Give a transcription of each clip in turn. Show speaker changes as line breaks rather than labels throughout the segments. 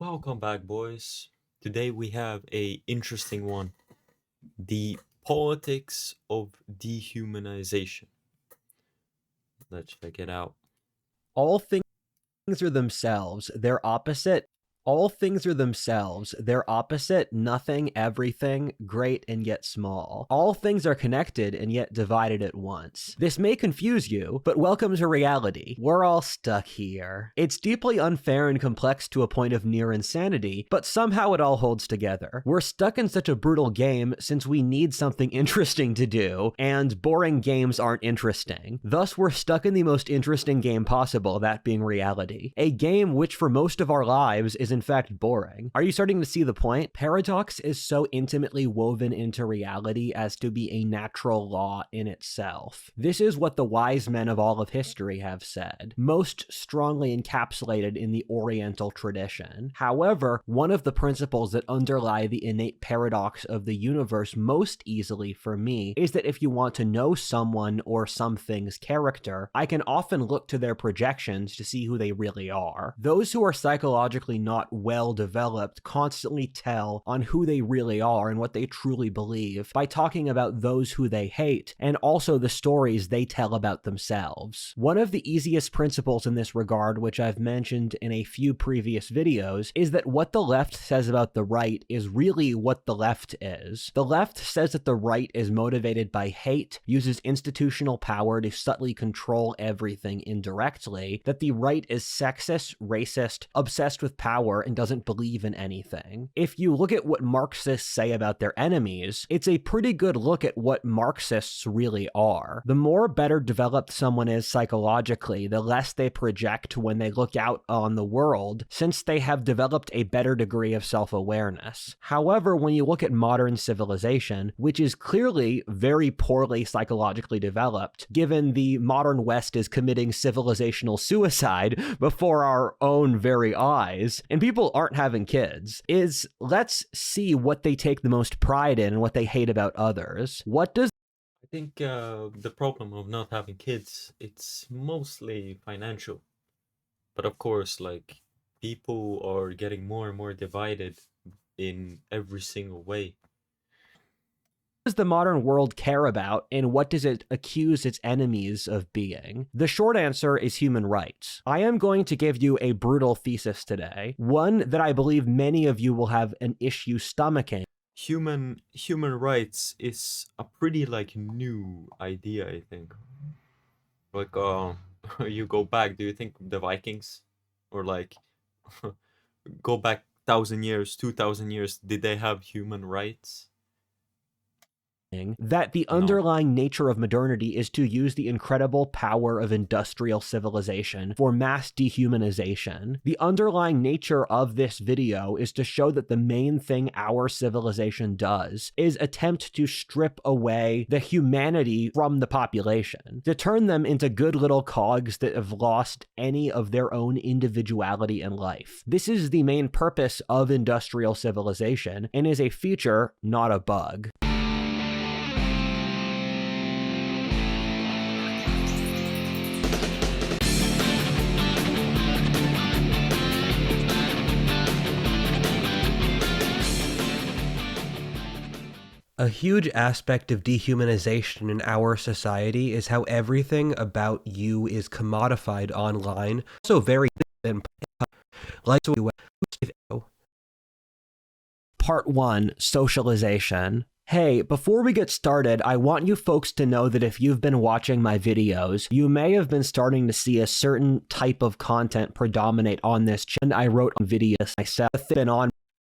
Welcome back, boys. Today we have a interesting one. The politics of dehumanization. Let's check it out.
All things are themselves, their opposite. All things are themselves, their opposite, nothing, everything, great and yet small. All things are connected and yet divided at once. This may confuse you, but welcome to reality. We're all stuck here. It's deeply unfair and complex to a point of near insanity, but somehow it all holds together. We're stuck in such a brutal game since we need something interesting to do, and boring games aren't interesting. Thus, we're stuck in the most interesting game possible, that being reality. A game which for most of our lives is in fact boring. Are you starting to see the point? Paradox is so intimately woven into reality as to be a natural law in itself. This is what the wise men of all of history have said, most strongly encapsulated in the Oriental tradition. However, one of the principles that underlie the innate paradox of the universe most easily for me is that if you want to know someone or something's character, I can often look to their projections to see who they really are. Those who are psychologically not well developed constantly tell on who they really are and what they truly believe by talking about those who they hate and also the stories they tell about themselves. One of the easiest principles in this regard, which I've mentioned in a few previous videos, is that what the left says about the right is really what the left is. The left says that the right is motivated by hate, uses institutional power to subtly control everything indirectly, that the right is sexist, racist, obsessed with power, and doesn't believe in anything. If you look at what Marxists say about their enemies, it's a pretty good look at what Marxists really are. The more better developed someone is psychologically, the less they project when they look out on the world, since they have developed a better degree of self-awareness. However, when you look at modern civilization, which is clearly very poorly psychologically developed, given the modern West is committing civilizational suicide before our own very eyes, and people aren't having kids, is let's see what they take the most pride in and what they hate about others. What does
I think the problem of not having kids, it's mostly financial. But of course, like, people are getting more and more divided in every single way.
the modern world care about, and what does it accuse its enemies of being? The short answer is human rights. I am going to give you a brutal thesis today, one that I believe many of you will have an issue stomaching.
Human rights is a pretty new idea, I think. Like you go back, do you think the Vikings or go back 1,000 years, 2,000 years, did they have human rights?
That the underlying nature of modernity is to use the incredible power of industrial civilization for mass dehumanization. The underlying nature of this video is to show that the main thing our civilization does is attempt to strip away the humanity from the population, to turn them into good little cogs that have lost any of their own individuality in life. This is the main purpose of industrial civilization and is a feature, not a bug. A huge aspect of dehumanization in our society is how everything about you is commodified online. So very Part 1, Socialization. Hey, before we get started, I want you folks to know that if you've been watching my videos, you may have been starting to see a certain type of content predominate on this channel. I wrote on videos myself.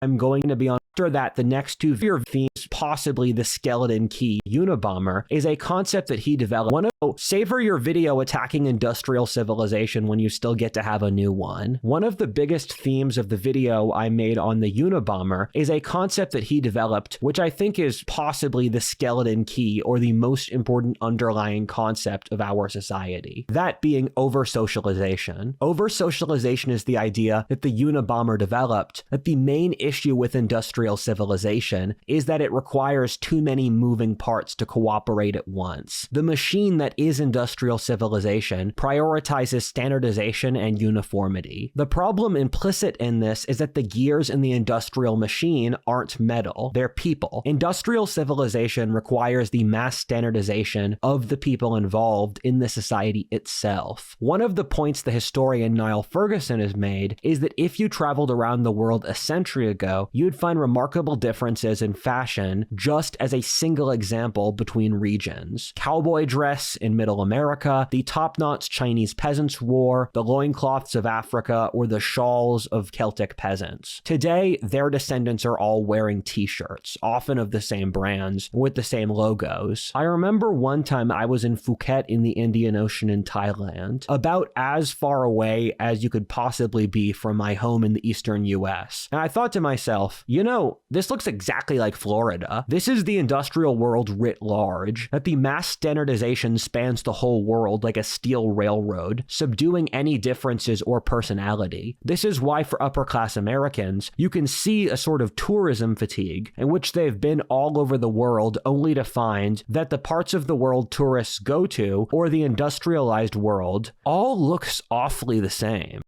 I'm going to be on. After that, the next two themes, possibly the skeleton key Unabomber, is a concept that he developed. Savor your video attacking industrial civilization when you still get to have a new one. One of the biggest themes of the video I made on the Unabomber is a concept that he developed, which I think is possibly the skeleton key or the most important underlying concept of our society. That being over-socialization. Over-socialization is the idea that the Unabomber developed, that the main issue issue with industrial civilization is that it requires too many moving parts to cooperate at once. The machine that is industrial civilization prioritizes standardization and uniformity. The problem implicit in this is that the gears in the industrial machine aren't metal, they're people. Industrial civilization requires the mass standardization of the people involved in the society itself. One of the points the historian Niall Ferguson has made is that if you traveled around the world a century ago, you'd find remarkable differences in fashion just as a single example between regions. Cowboy dress in Middle America, the top-knots Chinese peasants wore, the loincloths of Africa, or the shawls of Celtic peasants. Today, their descendants are all wearing t-shirts, often of the same brands, with the same logos. I remember one time I was in Phuket in the Indian Ocean in Thailand, about as far away as you could possibly be from my home in the eastern US. And I thought to myself, you know, this looks exactly like Florida. This is the industrial world writ large, that the mass standardization spans the whole world like a steel railroad, subduing any differences or personality. This is why for upper-class Americans, you can see a sort of tourism fatigue in which they've been all over the world only to find that the parts of the world tourists go to, or the industrialized world, all looks awfully the same.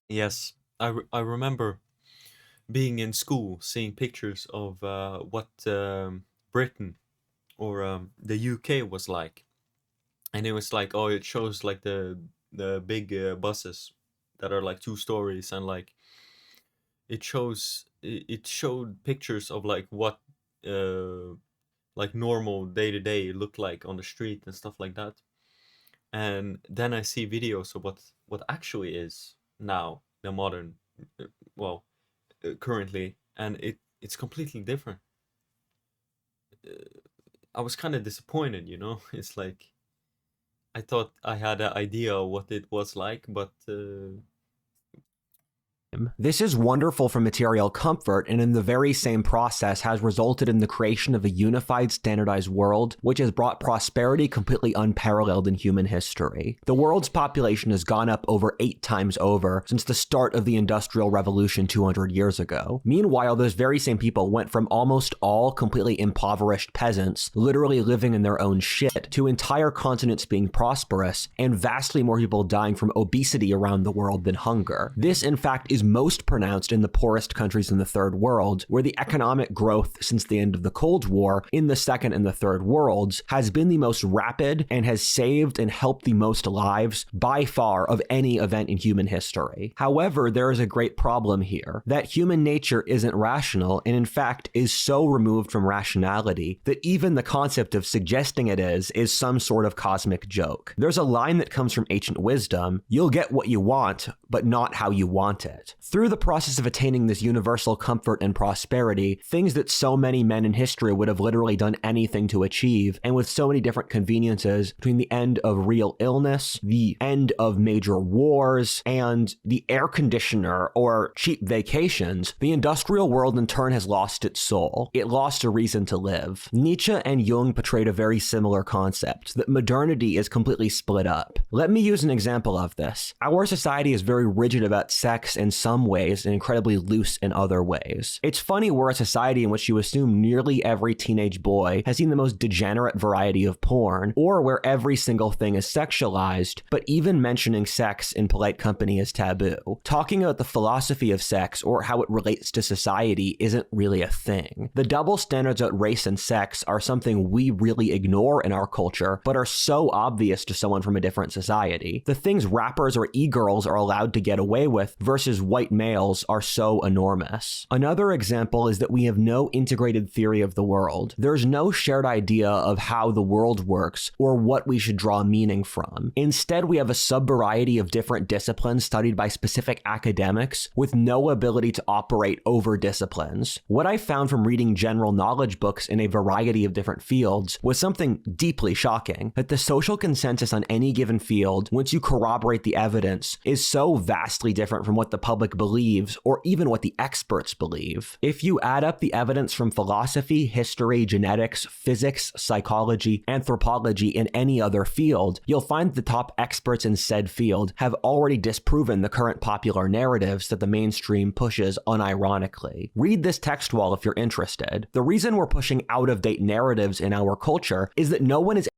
Yes, I remember being in school, seeing pictures of what Britain or the UK was like, and it was like, oh, it shows like the big buses that are like 2 stories, and like it showed pictures of like what like normal day to day looked like on the street and stuff like that. And then I see videos of what actually is now the modern, well, currently, and it's completely different. I was kind of disappointed, you know. It's like I thought I had an idea of what it was like, but
This is wonderful for material comfort, and in the very same process has resulted in the creation of a unified, standardized world, which has brought prosperity completely unparalleled in human history. The world's population has gone up over 8 times over since the start of the Industrial Revolution 200 years ago. Meanwhile, those very same people went from almost all completely impoverished peasants, literally living in their own shit, to entire continents being prosperous, and vastly more people dying from obesity around the world than hunger. This, in fact, is most pronounced in the poorest countries in the third world, where the economic growth since the end of the Cold War in the second and the third worlds has been the most rapid and has saved and helped the most lives by far of any event in human history. However, there is a great problem here, that human nature isn't rational and in fact is so removed from rationality that even the concept of suggesting it is some sort of cosmic joke. There's a line that comes from ancient wisdom: you'll get what you want, but not how you want it. Through the process of attaining this universal comfort and prosperity, things that so many men in history would have literally done anything to achieve, and with so many different conveniences between the end of real illness, the end of major wars, and the air conditioner or cheap vacations, the industrial world in turn has lost its soul. It lost a reason to live. Nietzsche and Jung portrayed a very similar concept, that modernity is completely split up. Let me use an example of this. Our society is very rigid about sex in some ways and incredibly loose in other ways. It's funny, we're a society in which you assume nearly every teenage boy has seen the most degenerate variety of porn, or where every single thing is sexualized, but even mentioning sex in polite company is taboo. Talking about the philosophy of sex or how it relates to society isn't really a thing. The double standards about race and sex are something we really ignore in our culture, but are so obvious to someone from a different society. The things rappers or e-girls are allowed to get away with versus white males are so enormous. Another example is that we have no integrated theory of the world. There's no shared idea of how the world works or what we should draw meaning from. Instead, we have a sub-variety of different disciplines studied by specific academics with no ability to operate over disciplines. What I found from reading general knowledge books in a variety of different fields was something deeply shocking, that the social consensus on any given field, once you corroborate the evidence, is so vastly different from what the public public believes or even what the experts believe. If you add up the evidence from philosophy, history, genetics, physics, psychology, anthropology, and any other field, you'll find the top experts in said field have already disproven the current popular narratives that the mainstream pushes unironically. Read this text wall if you're interested. The reason we're pushing out-of-date narratives in our culture is that no one is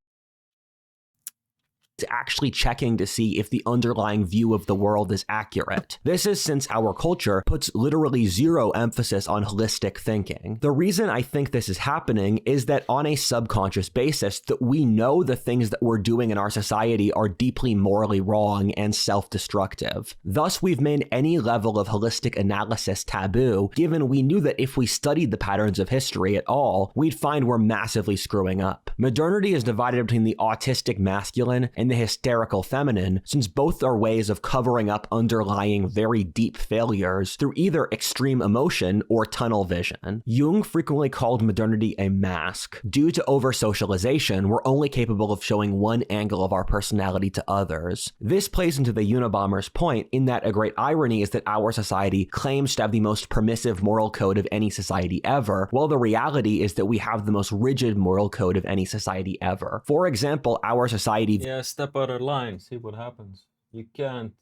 actually checking to see if the underlying view of the world is accurate. This is since our culture puts literally zero emphasis on holistic thinking. The reason I think this is happening is that on a subconscious basis that we know the things that we're doing in our society are deeply morally wrong and self-destructive. Thus, we've made any level of holistic analysis taboo, given we knew that if we studied the patterns of history at all, we'd find we're massively screwing up. Modernity is divided between the autistic masculine and the hysterical feminine, since both are ways of covering up underlying very deep failures through either extreme emotion or tunnel vision. Jung frequently called modernity a mask. Due to over-socialization, we're only capable of showing one angle of our personality to others. This plays into the Unabomber's point in that a great irony is that our society claims to have the most permissive moral code of any society ever, while the reality is that we have the most rigid moral code of any society ever. For example, our society
Step out of line, see what happens. You can't.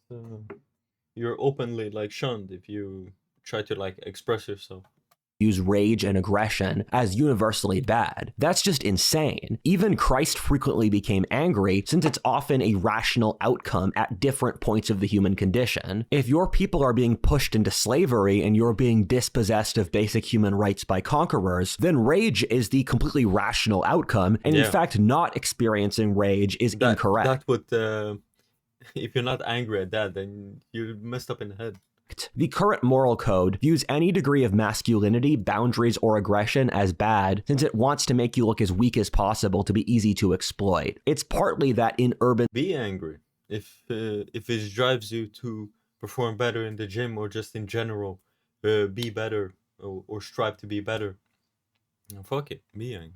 You're openly like shunned if you try to like express yourself.
Use rage and aggression as universally bad. That's just insane. Even Christ frequently became angry, since it's often a rational outcome at different points of the human condition. If your people are being pushed into slavery and you're being dispossessed of basic human rights by conquerors, then rage is the completely rational outcome, and in fact, not experiencing rage is incorrect.
That would, if you're not angry at that, then you're messed up in the head.
The current moral code views any degree of masculinity, boundaries, or aggression as bad, since it wants to make you look as weak as possible to be easy to exploit. It's partly that in urban...
Be angry. If it drives you to perform better in the gym or just in general, be better or strive to be better. Fuck it, be angry.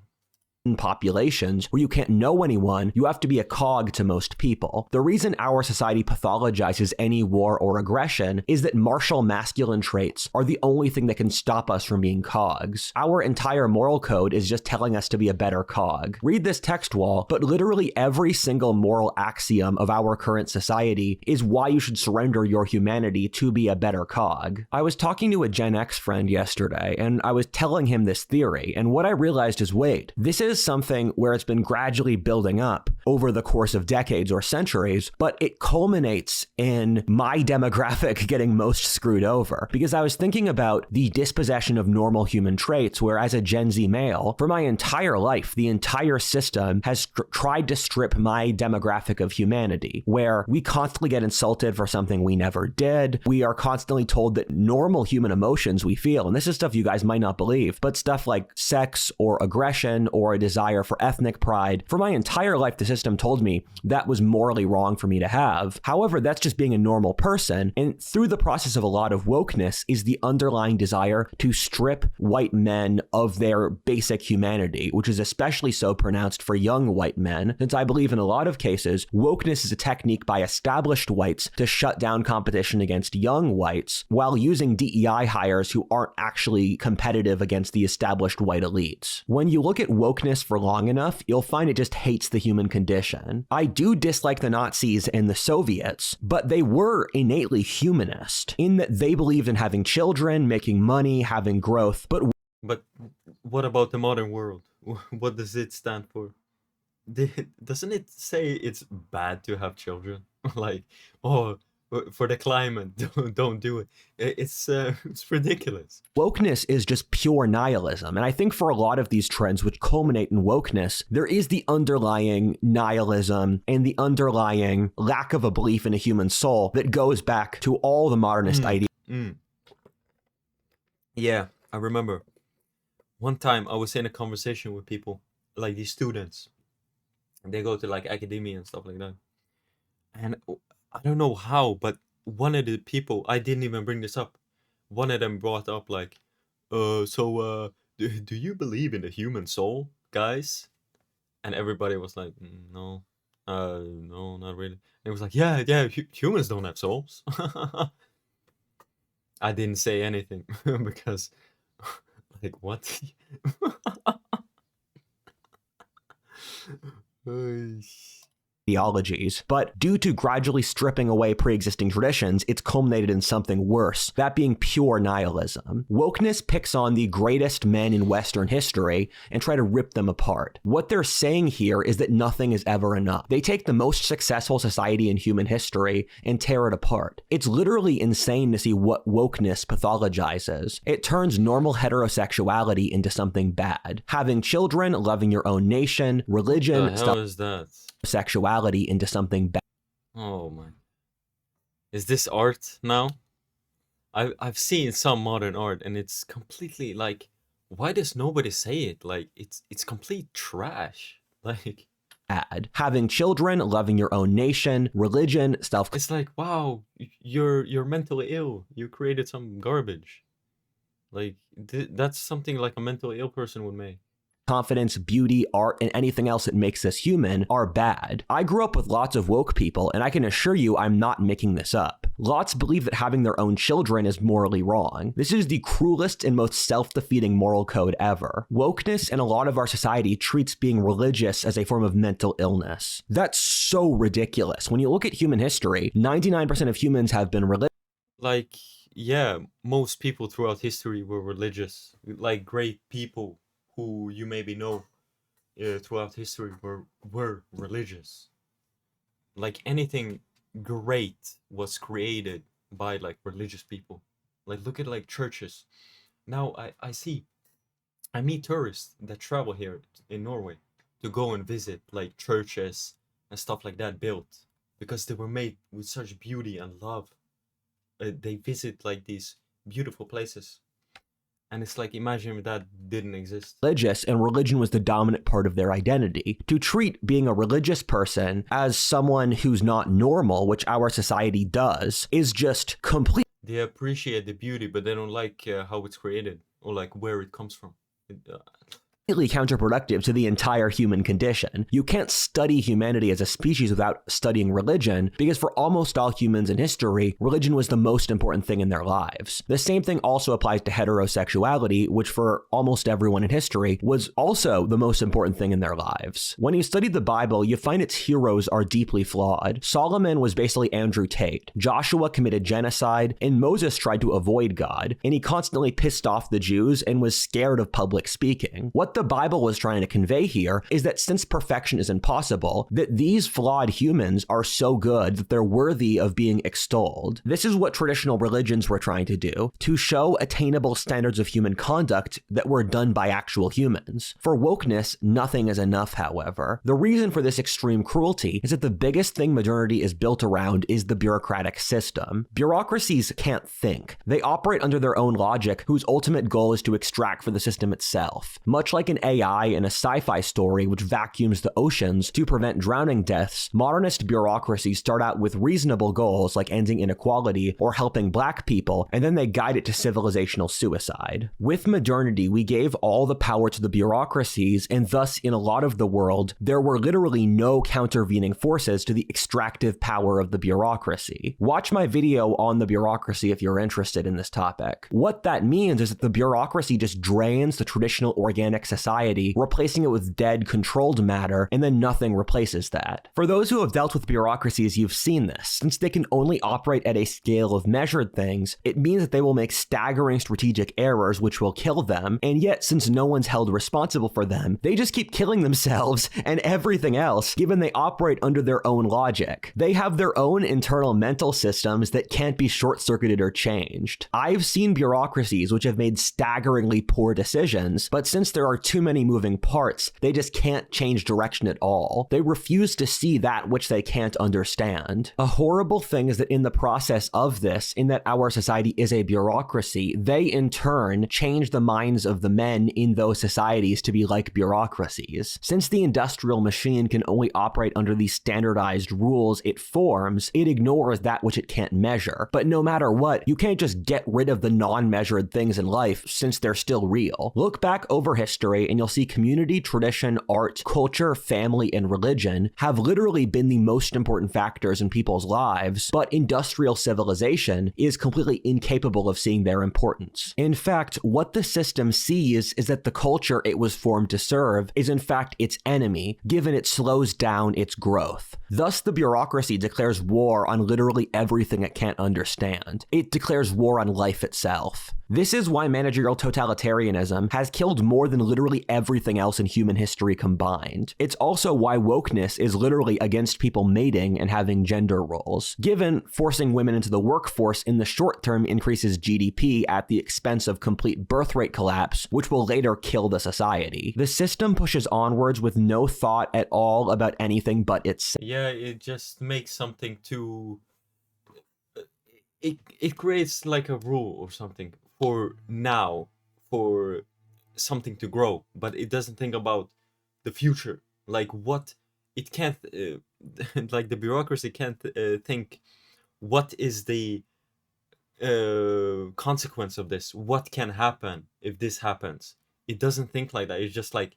Populations where you can't know anyone, you have to be a cog to most people. The reason our society pathologizes any war or aggression is that martial masculine traits are the only thing that can stop us from being cogs. Our entire moral code is just telling us to be a better cog. Read this text wall, but literally every single moral axiom of our current society is why you should surrender your humanity to be a better cog. I was talking to a Gen X friend yesterday, and I was telling him this theory, and what I realized is, wait, this is something where it's been gradually building up over the course of decades or centuries, but it culminates in my demographic getting most screwed over. Because I was thinking about the dispossession of normal human traits, where as a Gen Z male, for my entire life, the entire system has tried to strip my demographic of humanity, where we constantly get insulted for something we never did. We are constantly told that normal human emotions we feel, and this is stuff you guys might not believe, but stuff like sex or aggression or a desire for ethnic pride. For my entire life, the system told me that was morally wrong for me to have. However, that's just being a normal person. And through the process of a lot of wokeness is the underlying desire to strip white men of their basic humanity, which is especially so pronounced for young white men, since I believe in a lot of cases, wokeness is a technique by established whites to shut down competition against young whites while using DEI hires who aren't actually competitive against the established white elites. When you look at wokeness for long enough, you'll find it just hates the human condition. I do dislike the Nazis and the Soviets, but they were innately humanist in that they believed in having children, making money, having growth. But
what about the modern world? What does it stand for? Doesn't it say it's bad to have children? Like, oh, for the climate, don't do it. It's ridiculous.
Wokeness is just pure nihilism. And I think for a lot of these trends which culminate in wokeness, there is the underlying nihilism and the underlying lack of a belief in a human soul that goes back to all the modernist ideas.
Yeah, I remember. One time I was in a conversation with people, like these students. They go to like academia and stuff like that. And I don't know how, but one of the people, I didn't even bring this up. One of them brought up like, do you believe in the human soul, guys? And everybody was like, no, no, not really. And it was like, yeah, humans don't have souls. I didn't say anything because, like, what? Ay,
ideologies, but due to gradually stripping away pre-existing traditions, it's culminated in something worse, that being pure nihilism. Wokeness picks on the greatest men in Western history and try to rip them apart. What they're saying here is that nothing is ever enough. They take the most successful society in human history and tear it apart. It's literally insane to see what wokeness pathologizes. It turns normal heterosexuality into something bad. Having children, loving your own nation, religion,
the hell is that?
sexuality into something bad.
Oh my. Is this art now? I've seen some modern art and it's completely like, why does nobody say it? Like it's complete trash. Like
Having children, loving your own nation, religion, self
it's like, wow, you're mentally ill. You created some garbage. Like that's something like a mentally ill person would make.
confidence, beauty, art, and anything else that makes us human are bad. I grew up with lots of woke people, and I can assure you I'm not making this up. Lots believe that having their own children is morally wrong. This is the cruelest and most self-defeating moral code ever. Wokeness in a lot of our society treats being religious as a form of mental illness. That's so ridiculous. When you look at human history, 99% of humans have been religious.
Like, yeah, most people throughout history were religious. Like great people who you maybe know throughout history were religious. Like anything great was created by like religious people. Like look at like churches. Now I meet tourists that travel here in Norway to go and visit like churches and stuff like that built because they were made with such beauty and love. They visit like these beautiful places, and it's like, imagine if that didn't exist.
And religion was the dominant part of their identity. To treat being a religious person as someone who's not normal, which our society does, is just complete.
They appreciate the beauty, but they don't like how it's created or like where it comes from.
Counterproductive to the entire human condition. You can't study humanity as a species without studying religion, because for almost all humans in history, religion was the most important thing in their lives. The same thing also applies to heterosexuality, which for almost everyone in history was also the most important thing in their lives. When you study the Bible, you find its heroes are deeply flawed. Solomon was basically Andrew Tate. Joshua committed genocide, and Moses tried to avoid God, and he constantly pissed off the Jews and was scared of public speaking. What the Bible was trying to convey here is that since perfection is impossible, that these flawed humans are so good that they're worthy of being extolled. This is what traditional religions were trying to do, to show attainable standards of human conduct that were done by actual humans. For wokeness, nothing is enough, however. The reason for this extreme cruelty is that the biggest thing modernity is built around is the bureaucratic system. Bureaucracies can't think. They operate under their own logic, whose ultimate goal is to extract for the system itself. Much like an AI in a sci-fi story which vacuums the oceans to prevent drowning deaths, modernist bureaucracies start out with reasonable goals like ending inequality or helping black people, and then they guide it to civilizational suicide. With modernity, we gave all the power to the bureaucracies, and thus in a lot of the world, there were literally no countervening forces to the extractive power of the bureaucracy. Watch my video on the bureaucracy if you're interested in this topic. What that means is that the bureaucracy just drains the traditional organic society, replacing it with dead, controlled matter, and then nothing replaces that. For those who have dealt with bureaucracies, you've seen this. Since they can only operate at a scale of measured things, it means that they will make staggering strategic errors which will kill them, and yet since no one's held responsible for them, they just keep killing themselves and everything else, given they operate under their own logic. They have their own internal mental systems that can't be short-circuited or changed. I've seen bureaucracies which have made staggeringly poor decisions, but since there are too many moving parts, they just can't change direction at all. They refuse to see that which they can't understand. A horrible thing is that in the process of this, in that our society is a bureaucracy, they in turn change the minds of the men in those societies to be like bureaucracies. Since the industrial machine can only operate under these standardized rules it forms, it ignores that which it can't measure. But no matter what, you can't just get rid of the non-measured things in life since they're still real. Look back over history history, and you'll see community, tradition, art, culture, family, and religion have literally been the most important factors in people's lives, but industrial civilization is completely incapable of seeing their importance. In fact, what the system sees is that the culture it was formed to serve is in fact its enemy, given it slows down its growth. Thus, the bureaucracy declares war on literally everything it can't understand. It declares war on life itself. This is why managerial totalitarianism has killed more than literally everything else in human history combined. It's also why wokeness is literally against people mating and having gender roles, given forcing women into the workforce in the short term increases GDP at the expense of complete birth rate collapse, which will later kill the society. The system pushes onwards with no thought at all about anything but itself.
Yeah, it just makes something too. It creates like a rule or something for now, for something to grow, but it doesn't think about the future. Like what it can't, like the bureaucracy can't think what is the consequence of this. What can happen if this happens? It doesn't think like that. It's just like,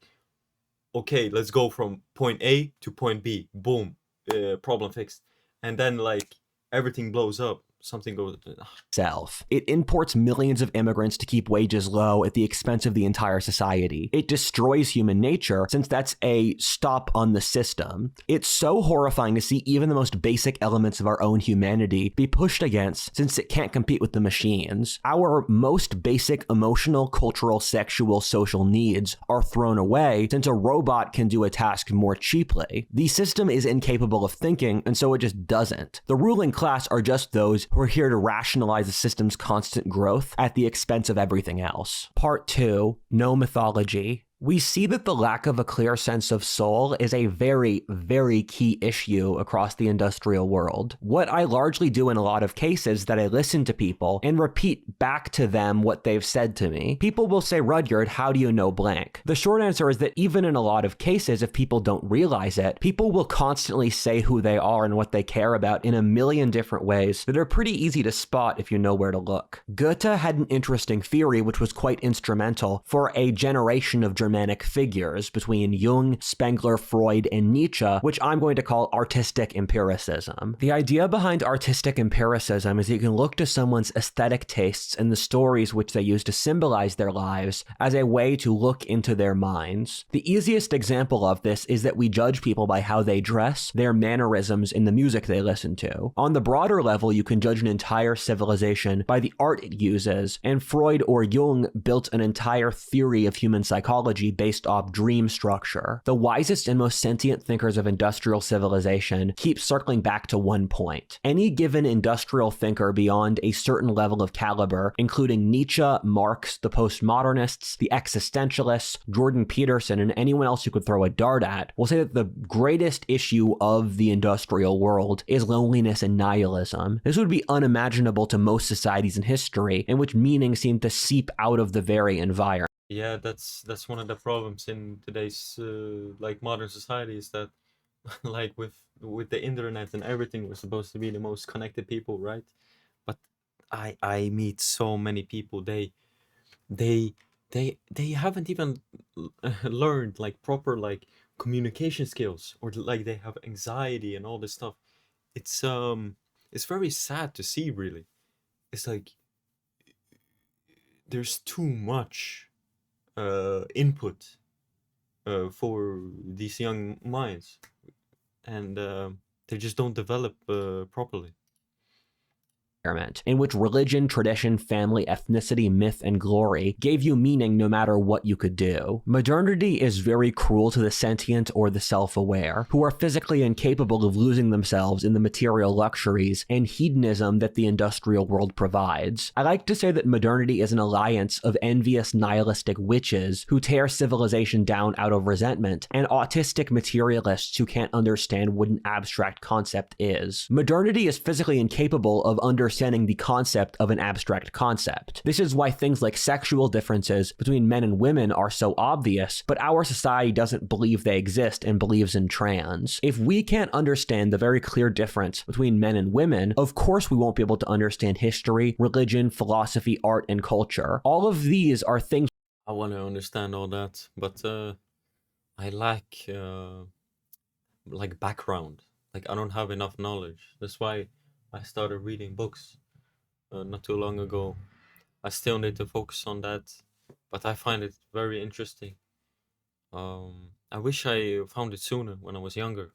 okay, let's go from point A to point B. Boom, problem fixed, and then like everything blows up. Something goes.
It imports millions of immigrants to keep wages low at the expense of the entire society. It destroys human nature, since that's a stop on the system. It's so horrifying to see even the most basic elements of our own humanity be pushed against, since it can't compete with the machines. Our most basic emotional, cultural, sexual, social needs are thrown away, since a robot can do a task more cheaply. The system is incapable of thinking, and so it just doesn't. The ruling class are just those who are here to rationalize the system's constant growth at the expense of everything else. Part 2, No Mythology. We see that the lack of a clear sense of soul is a very, very key issue across the industrial world. What I largely do in a lot of cases is that I listen to people and repeat back to them what they've said to me. People will say, Rudyard, how do you know blank? The short answer is that even in a lot of cases, if people don't realize it, people will constantly say who they are and what they care about in a million different ways that are pretty easy to spot if you know where to look. Goethe had an interesting theory which was quite instrumental for a generation of Germanic figures between Jung, Spengler, Freud, and Nietzsche, which I'm going to call artistic empiricism. The idea behind artistic empiricism is that you can look to someone's aesthetic tastes and the stories which they use to symbolize their lives as a way to look into their minds. The easiest example of this is that we judge people by how they dress, their mannerisms, and the music they listen to. On the broader level, you can judge an entire civilization by the art it uses, and Freud or Jung built an entire theory of human psychology based off dream structure. The wisest and most sentient thinkers of industrial civilization keep circling back to one point. Any given industrial thinker beyond a certain level of caliber, including Nietzsche, Marx, the postmodernists, the existentialists, Jordan Peterson, and anyone else you could throw a dart at, will say that the greatest issue of the industrial world is loneliness and nihilism. This would be unimaginable to most societies in history, in which meaning seemed to seep out of the very environment.
Yeah, that's one of the problems in today's like modern society, is that like with the internet and everything, we're supposed to be the most connected people, right? But I meet so many people, they they haven't even learned like proper like communication skills, or like they have anxiety and all this stuff. It's very sad to see, really. It's like there's too much input for these young minds, and they just don't develop properly.
In which religion, tradition, family, ethnicity, myth, and glory gave you meaning no matter what you could do. Modernity is very cruel to the sentient or the self-aware, who are physically incapable of losing themselves in the material luxuries and hedonism that the industrial world provides. I like to say that modernity is an alliance of envious nihilistic witches who tear civilization down out of resentment, and autistic materialists who can't understand what an abstract concept is. Modernity is physically incapable of understanding the concept of an abstract concept. This is why things like sexual differences between men and women are so obvious, but our society doesn't believe they exist and believes in trans. If we can't understand the very clear difference between men and women, of course we won't be able to understand history, religion, philosophy, art, and culture. All of these are things
I want to understand all that, but I lack like background. Like I don't have enough knowledge. That's why I started reading books not too long ago. I still need to focus on that, but I find it very interesting. I wish I found it sooner when I was younger.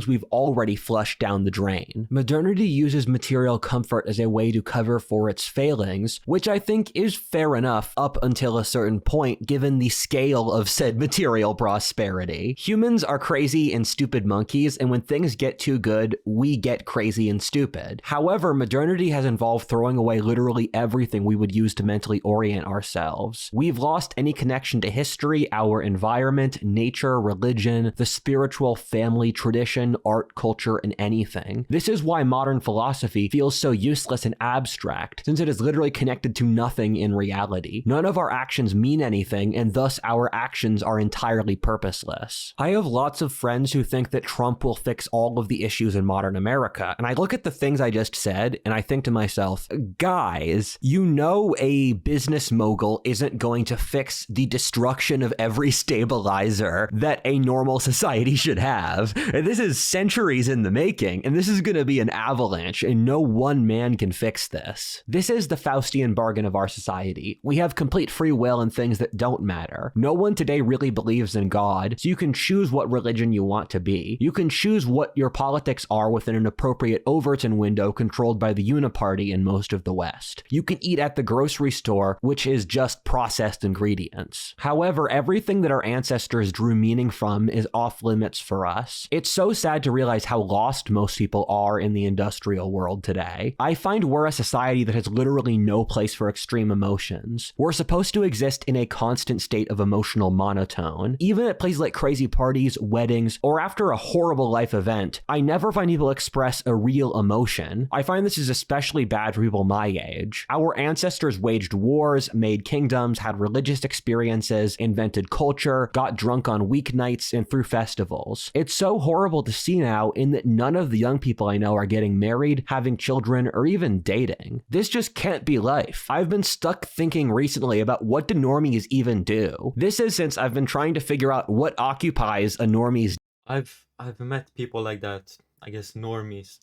We've already flushed down the drain. Modernity uses material comfort as a way to cover for its failings, which I think is fair enough up until a certain point given the scale of said material prosperity. Humans are crazy and stupid monkeys, and when things get too good, we get crazy and stupid. However, modernity has involved throwing away literally everything we would use to mentally orient ourselves. We've lost any connection to history, our environment, nature, religion, the spiritual family tradition, art, culture, and anything. This is why modern philosophy feels so useless and abstract, since it is literally connected to nothing in reality. None of our actions mean anything, and thus our actions are entirely purposeless. I have lots of friends who think that Trump will fix all of the issues in modern America, and I look at the things I just said, and I think to myself, guys, you know a business mogul isn't going to fix the destruction of every stabilizer that a normal society should have. And this is centuries in the making, and this is going to be an avalanche, and no one man can fix this. This is the Faustian bargain of our society. We have complete free will in things that don't matter. No one today really believes in God, so you can choose what religion you want to be. You can choose what your politics are within an appropriate Overton window controlled by the Uniparty in most of the West. You can eat at the grocery store, which is just processed ingredients. However, everything that our ancestors drew meaning from is off limits for us. It's so sad to realize how lost most people are in the industrial world today. I find we're a society that has literally no place for extreme emotions. We're supposed to exist in a constant state of emotional monotone. Even at places like crazy parties, weddings, or after a horrible life event, I never find people express a real emotion. I find this is especially bad for people my age. Our ancestors waged wars, made kingdoms, had religious experiences, invented culture, got drunk on weeknights, and threw festivals. It's so horrible to see now in that none of the young people I know are getting married, having children, or even dating. This just can't be life. I've been stuck thinking recently about what do normies even do. This is since I've been trying to figure out what occupies a normie's.
I've met people like that. I guess normies.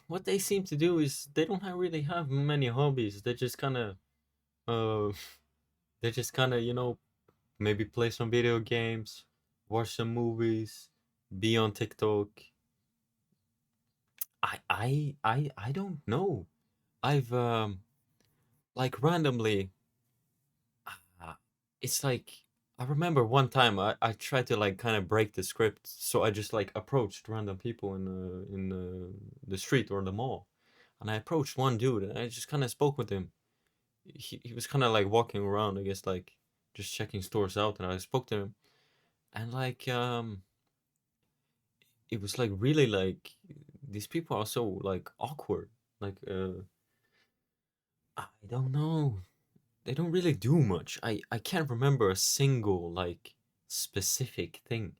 What they seem to do is they don't really have many hobbies. They just kind of uh they just kind of maybe play some video games, watch some movies, be on TikTok. I don't know. I've like randomly uh, it's like I remember one time I tried to like kind of break the script, so I just like approached random people in the street or the mall, and I approached one dude and I just kind of spoke with him. He was kind of like walking around, I guess, like just checking stores out, and I spoke to him, and like it was like really like these people are so like awkward. Like I don't know. They don't really do much. I can't remember a single like specific thing.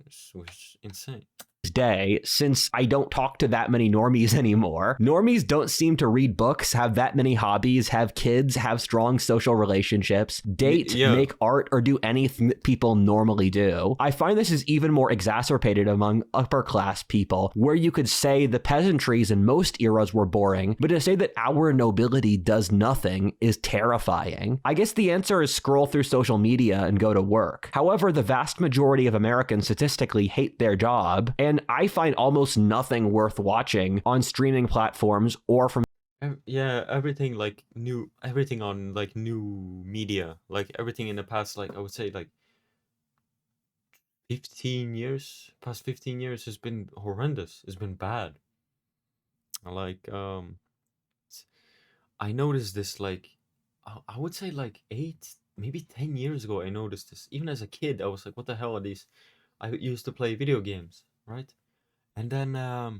Which is insane.
Day, since I don't talk to that many normies anymore. Normies don't seem to read books, have that many hobbies, have kids, have strong social relationships, date,
Yeah.
make art, or do anything that people normally do. I find this is even more exacerbated among upper class people, where you could say the peasantries in most eras were boring, but to say that our nobility does nothing is terrifying. I guess the answer is scroll through social media and go to work. However, the vast majority of Americans statistically hate their job, and I find almost nothing worth watching on streaming platforms or from.
Yeah, everything like new, everything on like new media, like everything in the past, like I would say, like 15 years, past 15 years has been horrendous. It's been bad. Like, I noticed this like, I would say like 8, maybe 10 years ago. I noticed this. Even as a kid, I was like, what the hell are these? I used to play video games, right? And then I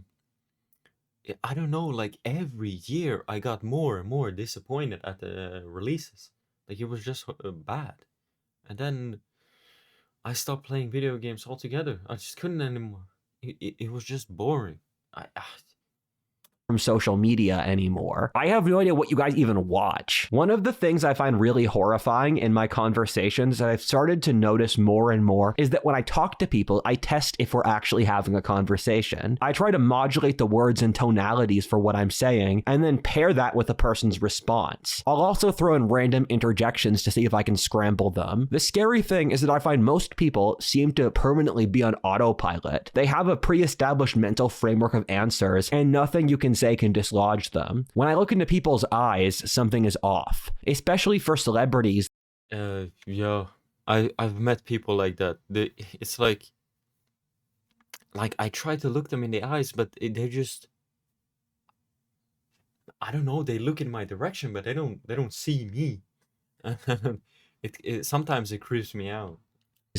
don't know, like every year I got more and more disappointed at the releases. Like it was just bad. And then I stopped playing video games altogether. I just couldn't anymore. It was just boring. I
from social media anymore. I have no idea what you guys even watch. One of the things I find really horrifying in my conversations that I've started to notice more and more is that when I talk to people, I test if we're actually having a conversation. I try to modulate the words and tonalities for what I'm saying, and then pair that with a person's response. I'll also throw in random interjections to see if I can scramble them. The scary thing is that I find most people seem to permanently be on autopilot. They have a pre-established mental framework of answers, and nothing you can say can dislodge them. When I look into people's eyes, something is off, especially for celebrities.
Yeah, I've met people like that. It's like I try to look them in the eyes, but they just, I don't know. They look in my direction, but they don't see me. Sometimes it creeps me out.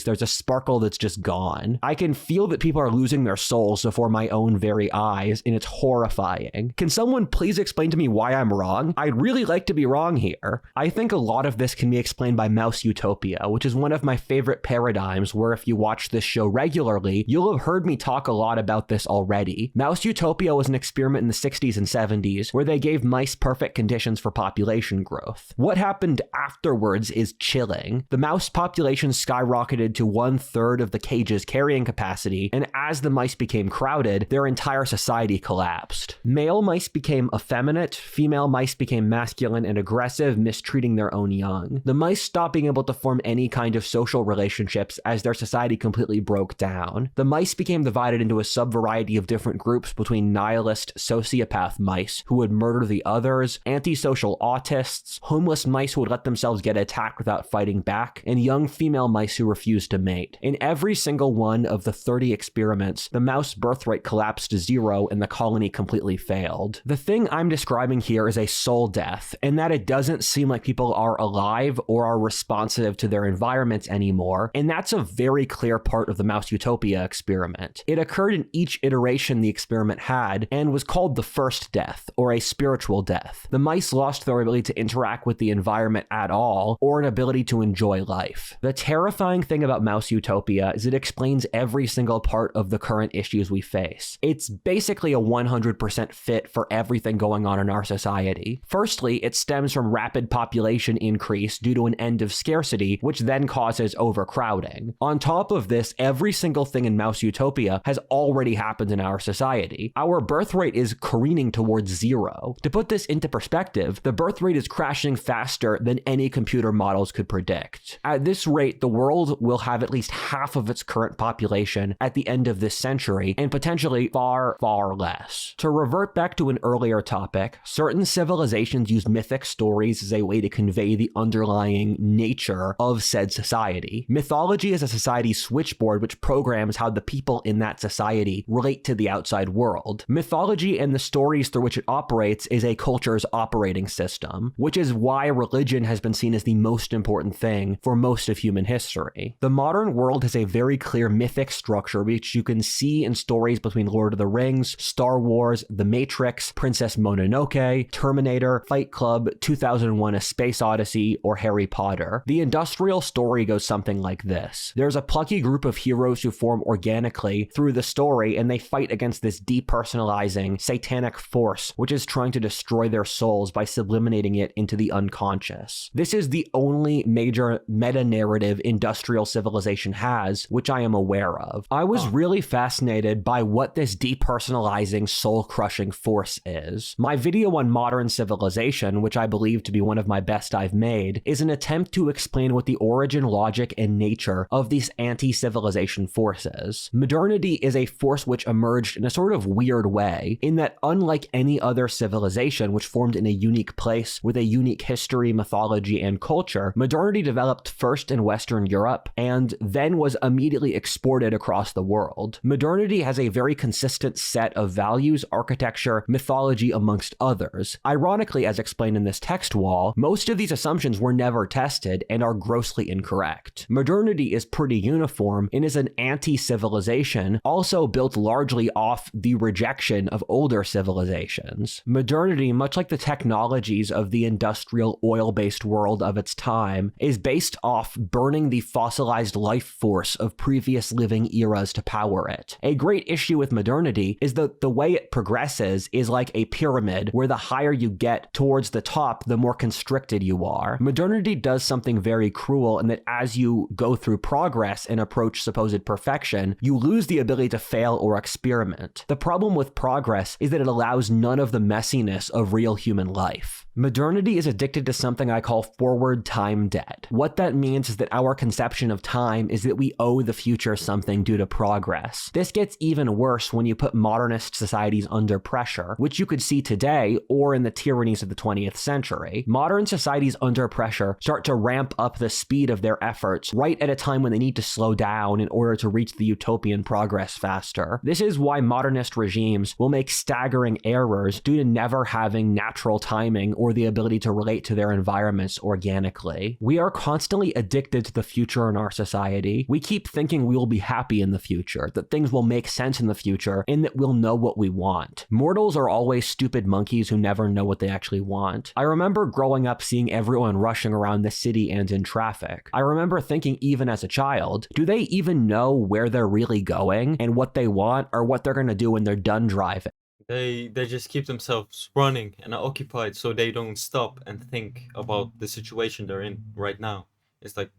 There's a sparkle that's just gone. I can feel that people are losing their souls before my own very eyes, and it's horrifying. Can someone please explain to me why I'm wrong? I'd really like to be wrong here. I think a lot of this can be explained by mouse utopia, which is one of my favorite paradigms where if you watch this show regularly, you'll have heard me talk a lot about this already. Mouse utopia was an experiment in the 60s and 70s where they gave mice perfect conditions for population growth. What happened afterwards is chilling. The mouse population skyrocketed to 1/3 of the cage's carrying capacity, and as the mice became crowded, their entire society collapsed. Male mice became effeminate, female mice became masculine and aggressive, mistreating their own young. The mice stopped being able to form any kind of social relationships as their society completely broke down. The mice became divided into a sub-variety of different groups between nihilist sociopath mice who would murder the others, antisocial autists, homeless mice who would let themselves get attacked without fighting back, and young female mice who refused to mate. In every single one of the 30 experiments, the mouse birth rate collapsed to 0 and the colony completely failed. The thing I'm describing here is a soul death, in that it doesn't seem like people are alive or are responsive to their environments anymore, and that's a very clear part of the mouse utopia experiment. It occurred in each iteration the experiment had and was called the first death, or a spiritual death. The mice lost their ability to interact with the environment at all, or an ability to enjoy life. The terrifying thing about mouse utopia is it explains every single part of the current issues we face. It's basically a 100% fit for everything going on in our society. Firstly, it stems from rapid population increase due to an end of scarcity, which then causes overcrowding. On top of this, every single thing in mouse utopia has already happened in our society. Our birth rate is careening towards 0. To put this into perspective, the birth rate is crashing faster than any computer models could predict. At this rate, the world will have at least half of its current population at the end of this century, and potentially far, far less. To revert back to an earlier topic, certain civilizations use mythic stories as a way to convey the underlying nature of said society. Mythology is a society switchboard which programs how the people in that society relate to the outside world. Mythology and the stories through which it operates is a culture's operating system, which is why religion has been seen as the most important thing for most of human history. The modern world has a very clear mythic structure which you can see in stories between Lord of the Rings, Star Wars, The Matrix, Princess Mononoke, Terminator, Fight Club, 2001: A Space Odyssey, or Harry Potter. The industrial story goes something like this. There's a plucky group of heroes who form organically through the story, and they fight against this depersonalizing, satanic force which is trying to destroy their souls by subliminating it into the unconscious. This is the only major meta-narrative industrial civilization has, which I am aware of. I was really fascinated by what this depersonalizing, soul-crushing force is. My video on modern civilization, which I believe to be one of my best I've made, is an attempt to explain what the origin, logic, and nature of these anti-civilization forces. Modernity is a force which emerged in a sort of weird way, in that unlike any other civilization which formed in a unique place with a unique history, mythology, and culture, modernity developed first in Western Europe and then was immediately exported across the world. Modernity has a very consistent set of values, architecture, mythology, amongst others. Ironically, as explained in this text wall, most of these assumptions were never tested and are grossly incorrect. Modernity is pretty uniform and is an anti-civilization, also built largely off the rejection of older civilizations. Modernity, much like the technologies of the industrial oil-based world of its time, is based off burning the fossilized utilized life force of previous living eras to power it. A great issue with modernity is that the way it progresses is like a pyramid, where the higher you get towards the top, the more constricted you are. Modernity does something very cruel in that as you go through progress and approach supposed perfection, you lose the ability to fail or experiment. The problem with progress is that it allows none of the messiness of real human life. Modernity is addicted to something I call forward time debt. What that means is that our conception of time is that we owe the future something due to progress. This gets even worse when you put modernist societies under pressure, which you could see today or in the tyrannies of the 20th century. Modern societies under pressure start to ramp up the speed of their efforts right at a time when they need to slow down in order to reach the utopian progress faster. This is why modernist regimes will make staggering errors due to never having natural timing or the ability to relate to their environments organically. We are constantly addicted to the future in our society. We keep thinking we will be happy in the future, that things will make sense in the future, and that we'll know what we want. Mortals are always stupid monkeys who never know what they actually want. I remember growing up seeing everyone rushing around the city and in traffic. I remember thinking even as a child, do they even know where they're really going and what they want or what they're going to do when they're done driving?
They just keep themselves running and occupied so they don't stop and think about the situation they're in right now. It's like,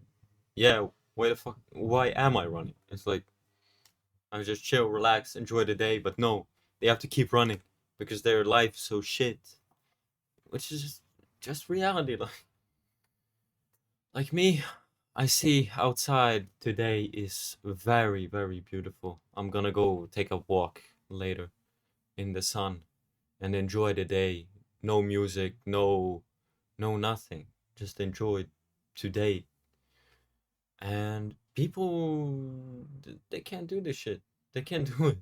yeah, why am I running? It's like, I just chill, relax, enjoy the day, but no, they have to keep running because their life's so shit. Which is just reality. Like me, I see outside today is very, very beautiful. I'm gonna go take a walk later in the sun and enjoy the day. No music, no nothing. Just enjoy today. And people, they can't do this shit. They can't do it.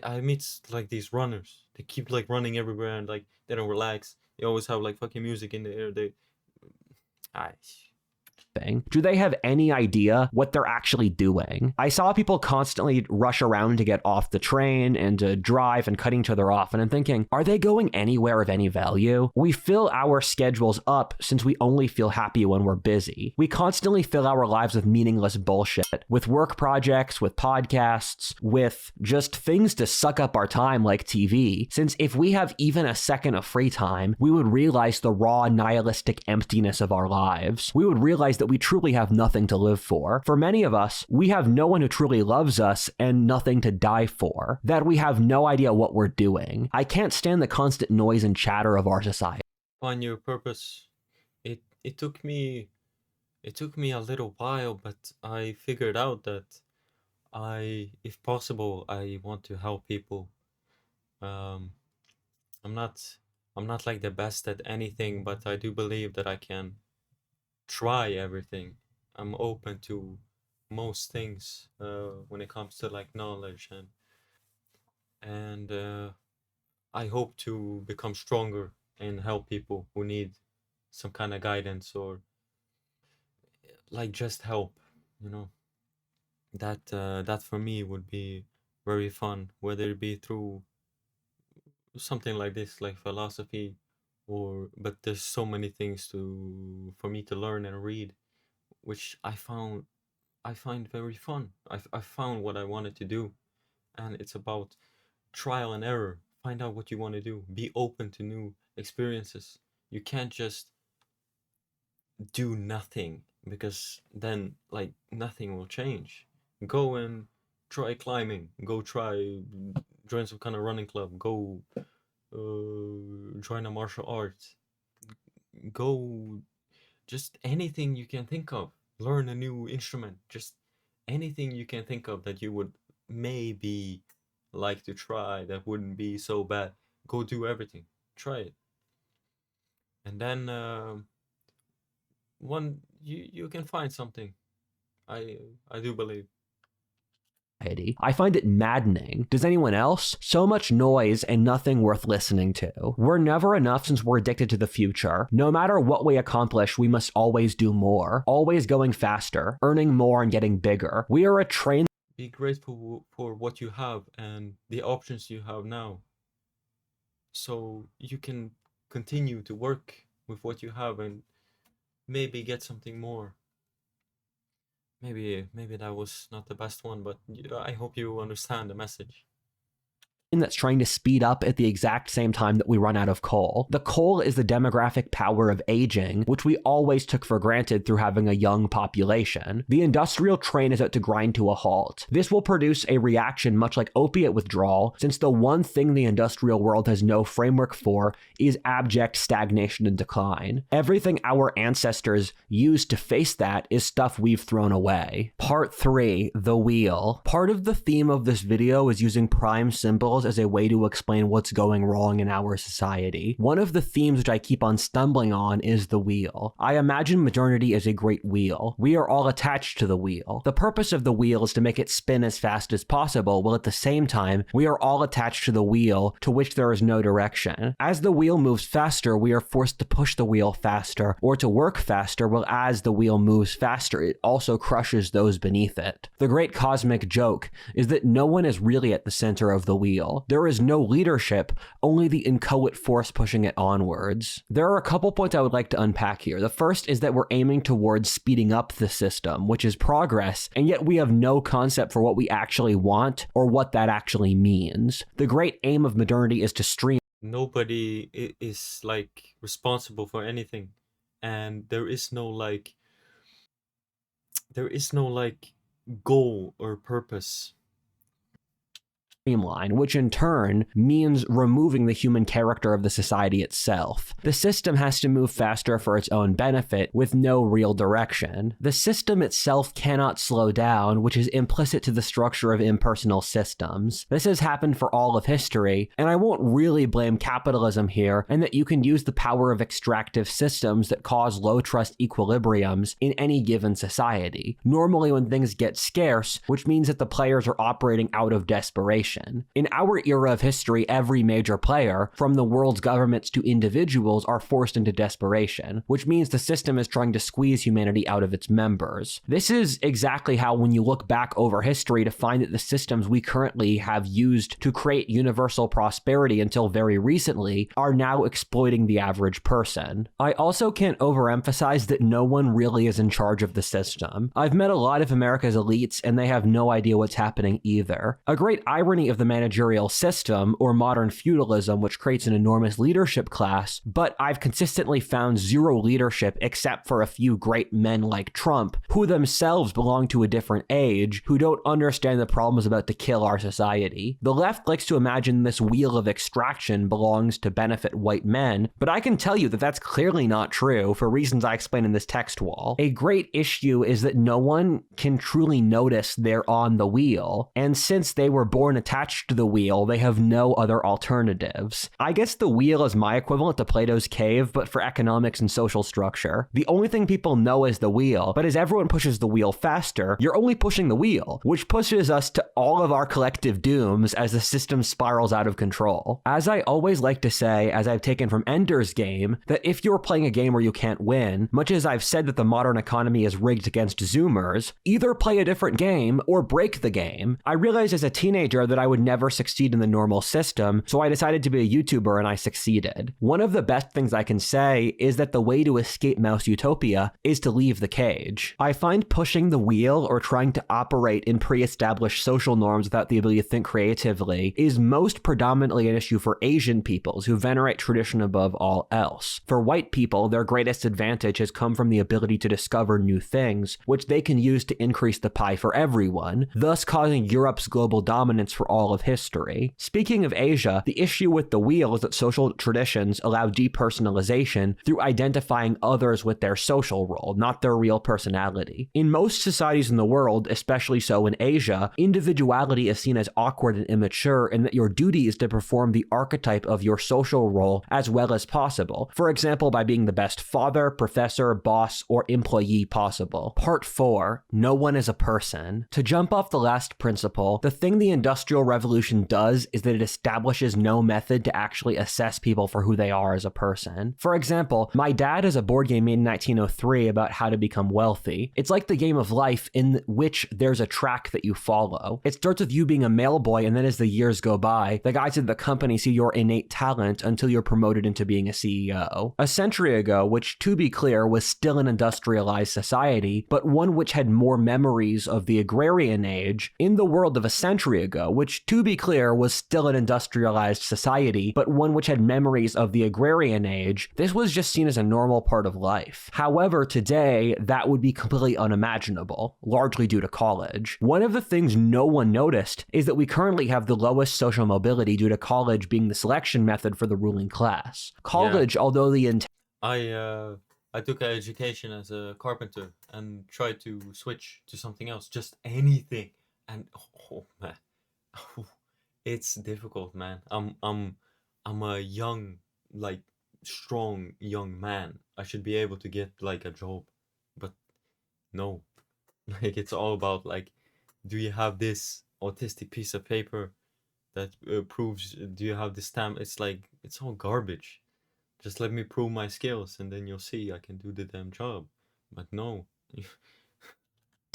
I meet like these runners. They keep like running everywhere and like they don't relax. They always have like fucking music in the air. I
Do they have any idea what they're actually doing? I saw people constantly rush around to get off the train and to drive and cutting each other off, and I'm thinking, are they going anywhere of any value? We fill our schedules up since we only feel happy when we're busy. We constantly fill our lives with meaningless bullshit, with work projects, with podcasts, with just things to suck up our time like TV, since if we have even a second of free time, we would realize the raw nihilistic emptiness of our lives. We would realize that we truly have nothing to live for. For many of us, we have no one who truly loves us and nothing to die for. That we have no idea what we're doing. I can't stand the constant noise and chatter of our society.
find your purpose. It took me a little while, but I figured out that if possible, I want to help people. Um, I'm not I'm not like the best at anything, but I do believe that I can try everything. I'm open to most things when it comes to like knowledge and I hope to become stronger and help people who need some kind of guidance or like just help, you know. That for me would be very fun, whether it be through something like this, like philosophy, or but there's so many things to for me to learn and read, which I find very fun. I found what I wanted to do, and it's about trial and error. Find out what you want to do. Be open to new experiences. You can't just do nothing because then like nothing will change. Go and try climbing. Go try join some kind of running club. Go join a martial arts. Go just anything you can think of. Learn a new instrument. Just anything you can think of that you would maybe like to try that wouldn't be so bad. Go do everything. Try it. And then one you can find something. I do believe.
I find it maddening. Does anyone else? So much noise and nothing worth listening to. We're never enough since we're addicted to the future. No matter what we accomplish, we must always do more, always going faster, earning more and getting bigger. We are a train.
Be grateful for what you have and the options you have now, so you can continue to work with what you have and maybe get something more. maybe that was not the best one, but I hope you understand the message.
That's trying to speed up at the exact same time that we run out of coal. The coal is the demographic power of aging, which we always took for granted through having a young population. The industrial train is out to grind to a halt. This will produce a reaction much like opiate withdrawal, since the one thing the industrial world has no framework for is abject stagnation and decline. Everything our ancestors used to face that is stuff we've thrown away. Part 3, the wheel. Part of the theme of this video is using prime symbols as a way to explain what's going wrong in our society. One of the themes which I keep on stumbling on is the wheel. I imagine modernity as a great wheel. We are all attached to the wheel. The purpose of the wheel is to make it spin as fast as possible, while at the same time, we are all attached to the wheel to which there is no direction. As the wheel moves faster, we are forced to push the wheel faster or to work faster, while as the wheel moves faster, it also crushes those beneath it. The great cosmic joke is that no one is really at the center of the wheel. There is no leadership, only the inchoate force pushing it onwards. There are a couple points I would like to unpack here. The first is that we're aiming towards speeding up the system, which is progress, and yet we have no concept for what we actually want or what that actually means. The great aim of modernity is to stream.
Nobody is like responsible for anything, and there is no like goal or purpose.
Streamline, which in turn means removing the human character of the society itself. The system has to move faster for its own benefit, with no real direction. The system itself cannot slow down, which is implicit to the structure of impersonal systems. This has happened for all of history, and I won't really blame capitalism here, and that you can use the power of extractive systems that cause low-trust equilibriums in any given society. Normally when things get scarce, which means that the players are operating out of desperation. In our era of history, every major player, from the world's governments to individuals, are forced into desperation, which means the system is trying to squeeze humanity out of its members. This is exactly how, when you look back over history to find that the systems we currently have used to create universal prosperity until very recently are now exploiting the average person. I also can't overemphasize that no one really is in charge of the system. I've met a lot of America's elites, and they have no idea what's happening either. A great irony of the managerial system, or modern feudalism, which creates an enormous leadership class, but I've consistently found zero leadership except for a few great men like Trump, who themselves belong to a different age, who don't understand the problems about to kill our society. The left likes to imagine this wheel of extraction belongs to benefit white men, but I can tell you that that's clearly not true for reasons I explain in this text wall. A great issue is that no one can truly notice they're on the wheel, and since they were born attached to the wheel, they have no other alternatives. I guess the wheel is my equivalent to Plato's cave, but for economics and social structure. The only thing people know is the wheel, but as everyone pushes the wheel faster, you're only pushing the wheel, which pushes us to all of our collective dooms as the system spirals out of control. As I always like to say, as I've taken from Ender's Game, that if you're playing a game where you can't win, much as I've said that the modern economy is rigged against Zoomers, either play a different game or break the game. I realized as a teenager that I would never succeed in the normal system, so I decided to be a YouTuber and I succeeded. One of the best things I can say is that the way to escape mouse utopia is to leave the cage. I find pushing the wheel or trying to operate in pre-established social norms without the ability to think creatively is most predominantly an issue for Asian peoples who venerate tradition above all else. For white people, their greatest advantage has come from the ability to discover new things, which they can use to increase the pie for everyone, thus causing Europe's global dominance for all of history. Speaking of Asia, the issue with the wheel is that social traditions allow depersonalization through identifying others with their social role, not their real personality. In most societies in the world, especially so in Asia, individuality is seen as awkward and immature, and that your duty is to perform the archetype of your social role as well as possible. For example, by being the best father, professor, boss, or employee possible. Part 4. No one is a person. To jump off the last principle, the thing the industrial Industrial Revolution does is that it establishes no method to actually assess people for who they are as a person. For example, my dad has a board game made in 1903 about how to become wealthy. It's like the game of life in which there's a track that you follow. It starts with you being a mail boy, and then as the years go by, the guys at the company see your innate talent until you're promoted into being a CEO. A century ago, which to be clear was still an industrialized society, but one which had more memories of the agrarian age, in the world of a century ago, which to be clear was still an industrialized society, but one which had memories of the agrarian age, this was just seen as a normal part of life. However, today, that would be completely unimaginable, largely due to college. One of the things no one noticed is that we currently have the lowest social mobility due to college being the selection method for the ruling class. College, although the
I took an education as a carpenter and tried to switch to something else, just anything. And oh man, it's difficult, man. I'm a young, like strong young man. I should be able to get like a job, but no. Like it's all about like, do you have this autistic piece of paper that proves? Do you have this stamp? It's like it's all garbage. Just let me prove my skills, and then you'll see I can do the damn job. But no.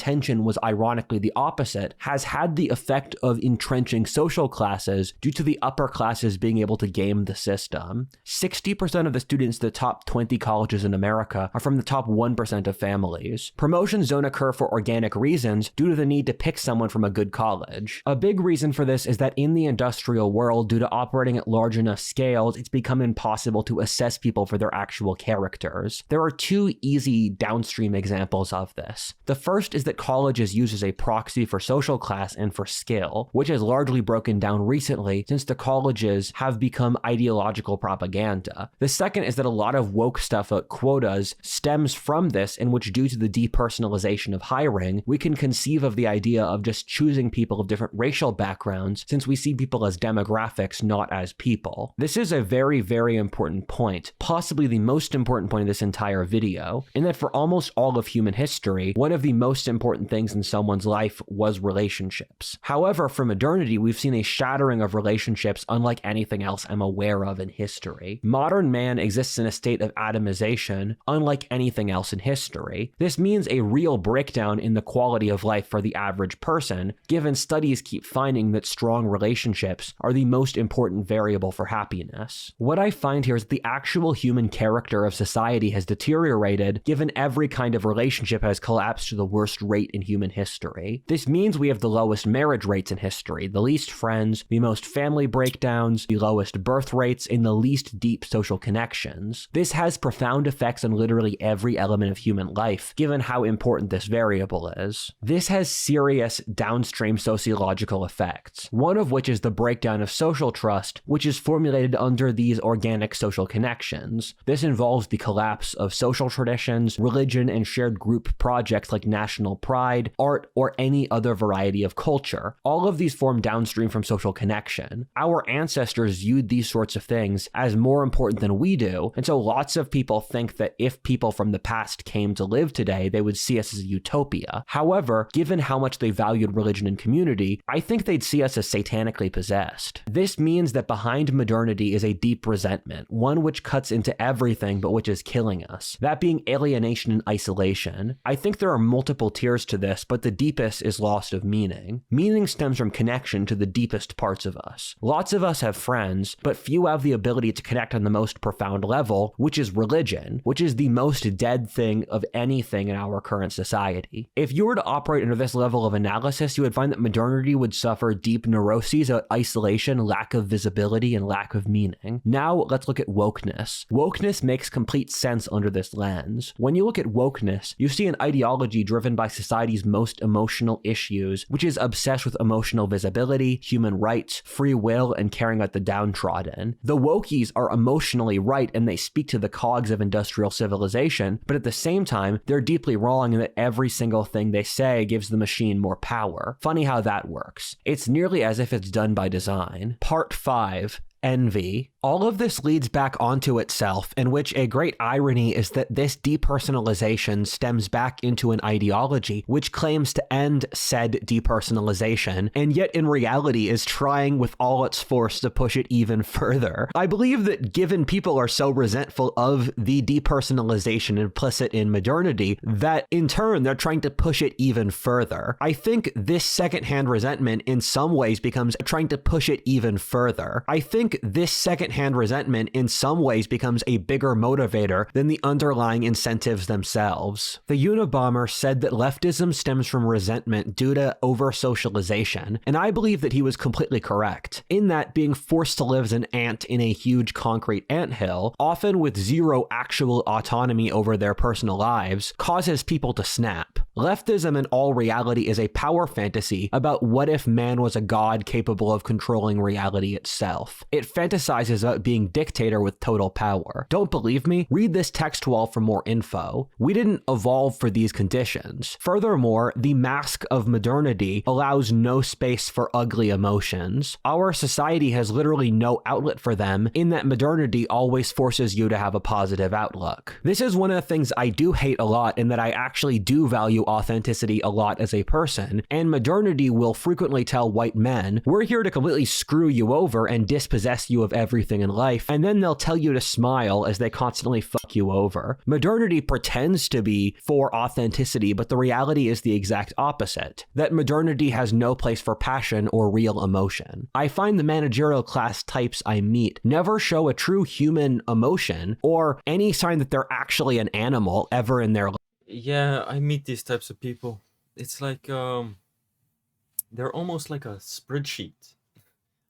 tension was ironically the opposite, has had the effect of entrenching social classes due to the upper classes being able to game the system. 60% of the students at the top 20 colleges in America are from the top 1% of families. Promotions don't occur for organic reasons due to the need to pick someone from a good college. A big reason for this is that in the industrial world, due to operating at large enough scales, it's become impossible to assess people for their actual characters. There are two easy downstream examples of this. The first is that college is used as a proxy for social class and for skill, which has largely broken down recently since the colleges have become ideological propaganda. The second is that a lot of woke stuff like quotas stems from this, in which due to the depersonalization of hiring, we can conceive of the idea of just choosing people of different racial backgrounds since we see people as demographics, not as people. This is a very, very important point, possibly the most important point of this entire video, in that for almost all of human history, one of the most important things in someone's life was relationships. However, for modernity, we've seen a shattering of relationships unlike anything else I'm aware of in history. Modern man exists in a state of atomization unlike anything else in history. This means a real breakdown in the quality of life for the average person, given studies keep finding that strong relationships are the most important variable for happiness. What I find here is that the actual human character of society has deteriorated, given every kind of relationship has collapsed to the worst rate in human history. This means we have the lowest marriage rates in history, the least friends, the most family breakdowns, the lowest birth rates, and the least deep social connections. This has profound effects on literally every element of human life, given how important this variable is. This has serious downstream sociological effects, one of which is the breakdown of social trust, which is formulated under these organic social connections. This involves the collapse of social traditions, religion, and shared group projects like national pride, art, or any other variety of culture. All of these form downstream from social connection. Our ancestors viewed these sorts of things as more important than we do, and so lots of people think that if people from the past came to live today, they would see us as a utopia. However, given how much they valued religion and community, I think they'd see us as satanically possessed. This means that behind modernity is a deep resentment, one which cuts into everything but which is killing us, that being alienation and isolation. I think there are multiple tiers to this, but the deepest is loss of meaning. Meaning stems from connection to the deepest parts of us. Lots of us have friends, but few have the ability to connect on the most profound level, which is religion, which is the most dead thing of anything in our current society. If you were to operate under this level of analysis, you would find that modernity would suffer deep neuroses of isolation, lack of visibility, and lack of meaning. Now, let's look at wokeness. Wokeness makes complete sense under this lens. When you look at wokeness, you see an ideology driven by society's most emotional issues, which is obsessed with emotional visibility, human rights, free will, and caring about the downtrodden. The wokies are emotionally right and they speak to the cogs of industrial civilization, but at the same time, they're deeply wrong in that every single thing they say gives the machine more power. Funny how that works. It's nearly as if it's done by design. Part 5. Envy. All of this leads back onto itself, in which a great irony is that this depersonalization stems back into an ideology which claims to end said depersonalization, and yet in reality is trying with all its force to push it even further. I believe that given people are so resentful of the depersonalization implicit in modernity, that in turn they're trying to push it even further. I think this secondhand resentment in some ways becomes trying to push it even further. I think this secondhand resentment in some ways becomes a bigger motivator than the underlying incentives themselves. The Unabomber said that leftism stems from resentment due to over-socialization, and I believe that he was completely correct, in that being forced to live as an ant in a huge concrete anthill, often with zero actual autonomy over their personal lives, causes people to snap. Leftism in all reality is a power fantasy about what if man was a god capable of controlling reality itself. It fantasizes about being dictator with total power. Don't believe me? Read this text wall for more info. We didn't evolve for these conditions. Furthermore, the mask of modernity allows no space for ugly emotions. Our society has literally no outlet for them, in that modernity always forces you to have a positive outlook. This is one of the things I do hate a lot, in that I actually do value authenticity a lot as a person, and modernity will frequently tell white men, we're here to completely screw you over and dispossess you of everything in life, and then they'll tell you to smile as they constantly fuck you over. Modernity pretends to be for authenticity, but the reality is the exact opposite, that modernity has no place for passion or real emotion. I find the managerial class types I meet never show a true human emotion or any sign that they're actually an animal ever in their life.
Yeah, I meet these types of people. It's like they're almost like a spreadsheet.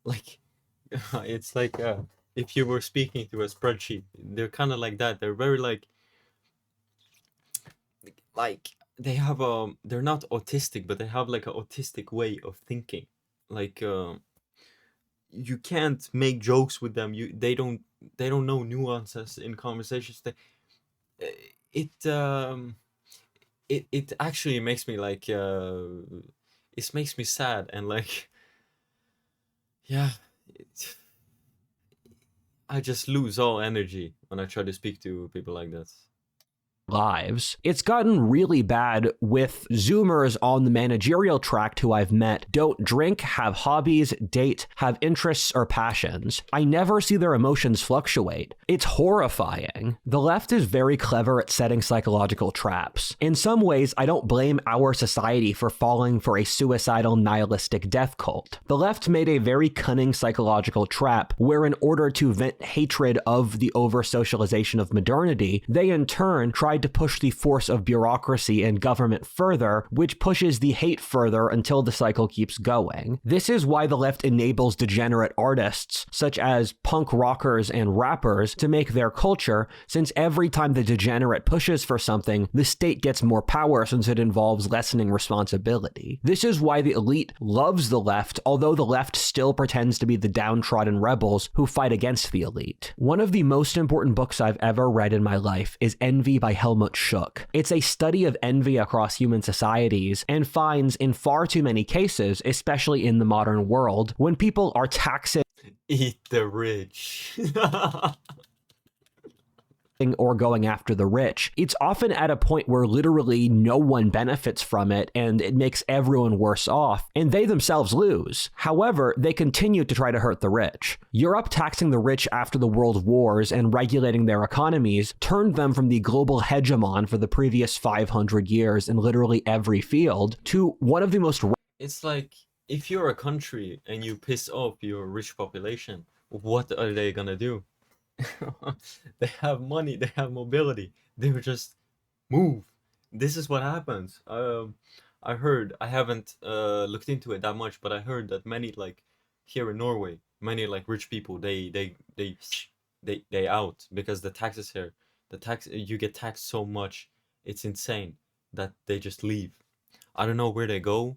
Like it's like if you were speaking to a spreadsheet, they're kind of like that. They're very like they have they're not autistic, but they have like an autistic way of thinking. Like you can't make jokes with them. They don't know nuances in conversations. It it actually makes me like it makes me sad and like yeah, it, I just lose all energy when I try to speak to people like that.
Lives. It's gotten really bad with Zoomers on the managerial tract who I've met don't drink, have hobbies, date, have interests or passions. I never see their emotions fluctuate. It's horrifying. The left is very clever at setting psychological traps. In some ways, I don't blame our society for falling for a suicidal nihilistic death cult. The left made a very cunning psychological trap where, in order to vent hatred of the over-socialization of modernity, they in turn tried to push the force of bureaucracy and government further, which pushes the hate further until the cycle keeps going. This is why the left enables degenerate artists, such as punk rockers and rappers, to make their culture, since every time the degenerate pushes for something, the state gets more power since it involves lessening responsibility. This is why the elite loves the left, although the left still pretends to be the downtrodden rebels who fight against the elite. One of the most important books I've ever read in my life is Envy by Helmut Schuck. It's a study of envy across human societies and finds in far too many cases, especially in the modern world, when people are taxing
Eat the rich.
or going after the rich, it's often at a point where literally no one benefits from it and it makes everyone worse off, and they themselves lose. However, they continue to try to hurt the rich. Europe taxing the rich after the world wars and regulating their economies turned them from the global hegemon for the previous 500 years in literally every field to one of the most
It's like if you're a country and you piss off your rich population, what are they gonna do? They have money, they have mobility, they would just move. This is what happens. I heard, I haven't looked into it that much, but I heard that many like here in Norway, many like rich people, they out because the taxes here, the tax you get taxed so much, it's insane that they just leave. I don't know where they go,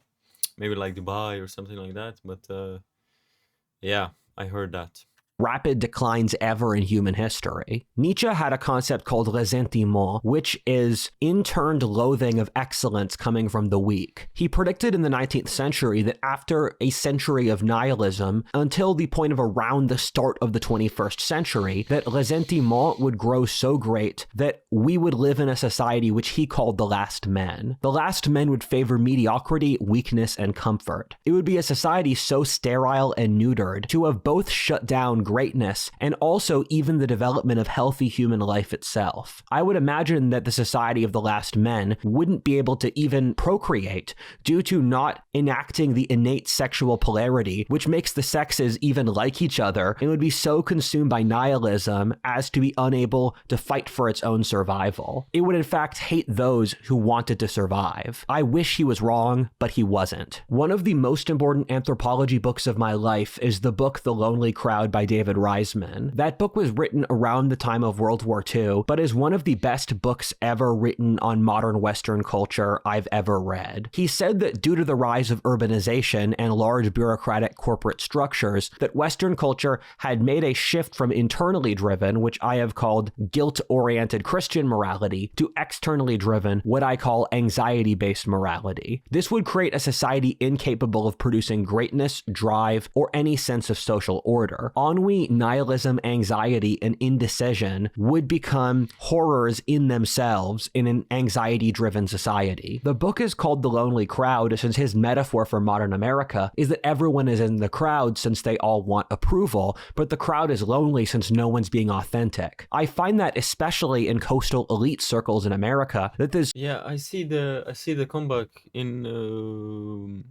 maybe like Dubai or something like that, but yeah, I heard that.
rapid declines ever in human history. Nietzsche had a concept called ressentiment, which is interned loathing of excellence coming from the weak. He predicted in the 19th century that after a century of nihilism, until the point of around the start of the 21st century, that ressentiment would grow so great that we would live in a society which he called the last men. The last men would favor mediocrity, weakness, and comfort. It would be a society so sterile and neutered to have both shut down greatness and also even the development of healthy human life itself. I would imagine that the society of the last men wouldn't be able to even procreate due to not enacting the innate sexual polarity, which makes the sexes even like each other, and would be so consumed by nihilism as to be unable to fight for its own survival. It would in fact hate those who wanted to survive. I wish he was wrong, but he wasn't. One of the most important anthropology books of my life is the book The Lonely Crowd by David Reisman. That book was written around the time of World War II, but is one of the best books ever written on modern Western culture I've ever read. He said that due to the rise of urbanization and large bureaucratic corporate structures, that Western culture had made a shift from internally driven, which I have called guilt-oriented Christian morality, to externally driven, what I call anxiety-based morality. This would create a society incapable of producing greatness, drive, or any sense of social order. Ennui, nihilism, anxiety, and indecision would become horrors in themselves in an anxiety-driven society. The book is called The Lonely Crowd since his metaphor for modern America is that everyone is in the crowd since they all want approval, but the crowd is lonely since no one's being authentic. I find that especially in coastal elite circles in America, that there's
Yeah, I see the comeback in on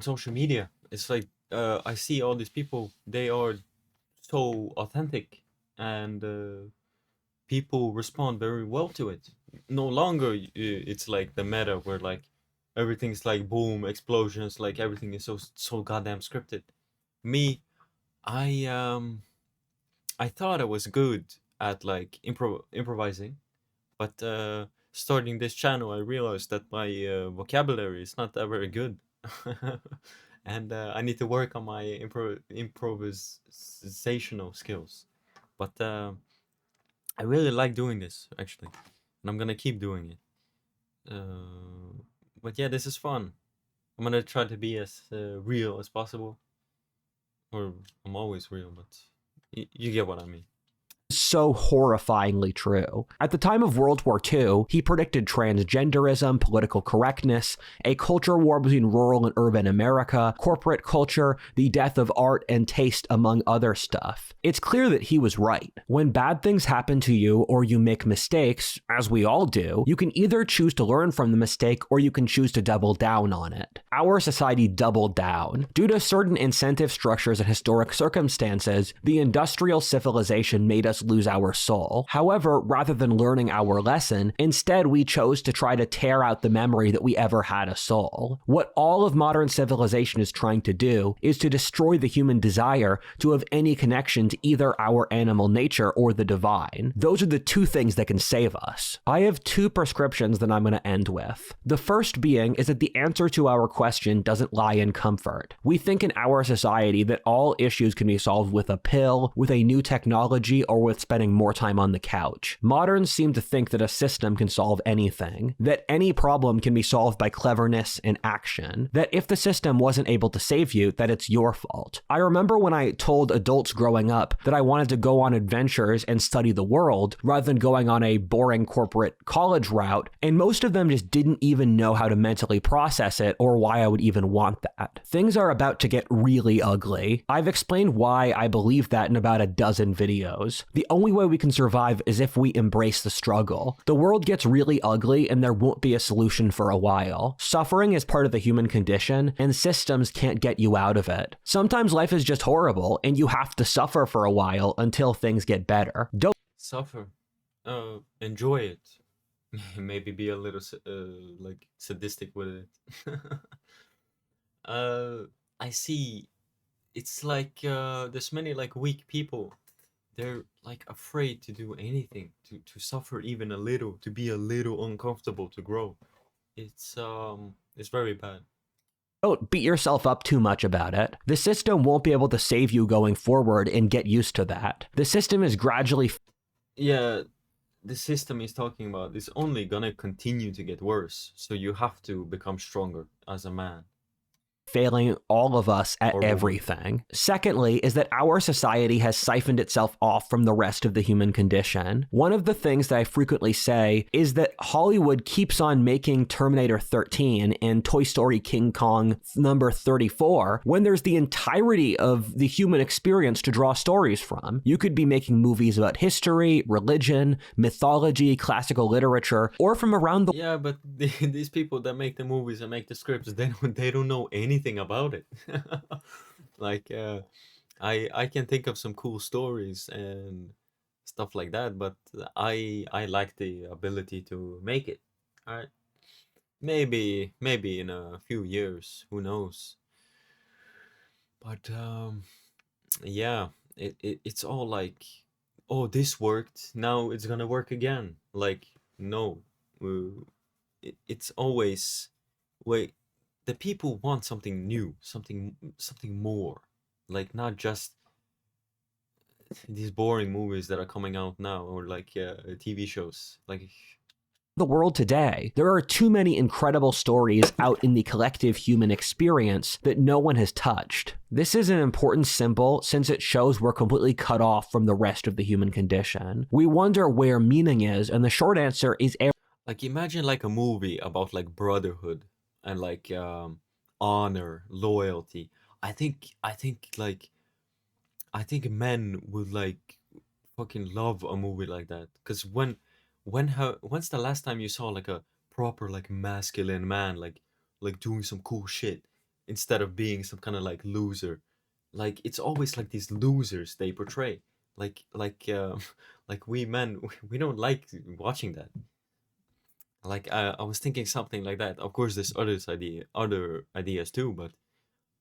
social media. It's like I see all these people. They are so authentic, and people respond very well to it. No longer it's like the meta where like everything's like boom explosions, like everything is so goddamn scripted. Me, I thought I was good at like improvising, but starting this channel, I realized that my vocabulary is not that very good, and I need to work on my improvisational skills. But I really like doing this actually, and I'm gonna keep doing it. But yeah, this is fun. I'm gonna try to be as real as possible, or I'm always real, but you get what I mean.
so horrifyingly true. At the time of World War II, he predicted transgenderism, political correctness, a culture war between rural and urban America, corporate culture, the death of art and taste, among other stuff. It's clear that he was right. When bad things happen to you or you make mistakes, as we all do, you can either choose to learn from the mistake or you can choose to double down on it. Our society doubled down. Due to certain incentive structures and historic circumstances, the industrial civilization made us lose our soul. However, rather than learning our lesson, instead we chose to try to tear out the memory that we ever had a soul. What all of modern civilization is trying to do is to destroy the human desire to have any connection to either our animal nature or the divine. Those are the two things that can save us. I have two prescriptions that I'm going to end with. The first being is that the answer to our question doesn't lie in comfort. We think in our society that all issues can be solved with a pill, with a new technology, or with spending more time on the couch. Moderns seem to think that a system can solve anything, that any problem can be solved by cleverness and action, that if the system wasn't able to save you, that it's your fault. I remember when I told adults growing up that I wanted to go on adventures and study the world rather than going on a boring corporate college route, and most of them just didn't even know how to mentally process it or why I would even want that. Things are about to get really ugly. I've explained why I believe that in about a dozen videos. The only way we can survive is if we embrace the struggle. The world gets really ugly and there won't be a solution for a while. Suffering is part of the human condition and systems can't get you out of it. Sometimes life is just horrible and you have to suffer for a while until things get better. Don't
Suffer, enjoy it. Maybe be a little like sadistic with it. uh, I see. It's like there's many like weak people. They're like afraid to do anything, to suffer even a little, to be a little uncomfortable, to grow. It's very bad.
Don't beat yourself up too much about it. The system won't be able to save you going forward, and get used to that. The system is gradually
Yeah, the system he's talking about is only gonna continue to get worse. So you have to become stronger as a man
failing all of us at
or woman.
everything. Secondly, is that our society has siphoned itself off from the rest of the human condition. One of the things that I frequently say is that Hollywood keeps on making Terminator 13 and Toy Story King Kong number 34 when there's the entirety of the human experience to draw stories from. You could be making movies about history, religion, mythology, classical literature, or from around the
Yeah, but these people that make the movies and make the scripts, they don't know anything about it. Like I can think of some cool stories and stuff like that, but I like the ability to make it. All right, maybe in a few years, who knows? But yeah, it's all like, oh, this worked, now it's gonna work again. Like, no, uh, it's always, wait, the people want something new, something more, like not just these boring movies that are coming out now, or like TV shows. Like,
world today. There are too many incredible stories out in the collective human experience that no one has touched. This is an important symbol since it shows we're completely cut off from the rest of the human condition. We wonder where meaning is, and the short answer is
imagine like a movie about like brotherhood and like honor, loyalty. I think like I think men would like fucking love a movie like that. Cause when's the last time you saw like a proper like masculine man like doing some cool shit instead of being some kind of like loser? Like it's always like these losers they portray. Like like we men we don't like watching that. Like I was thinking something like that. Of course, there's other ideas too, but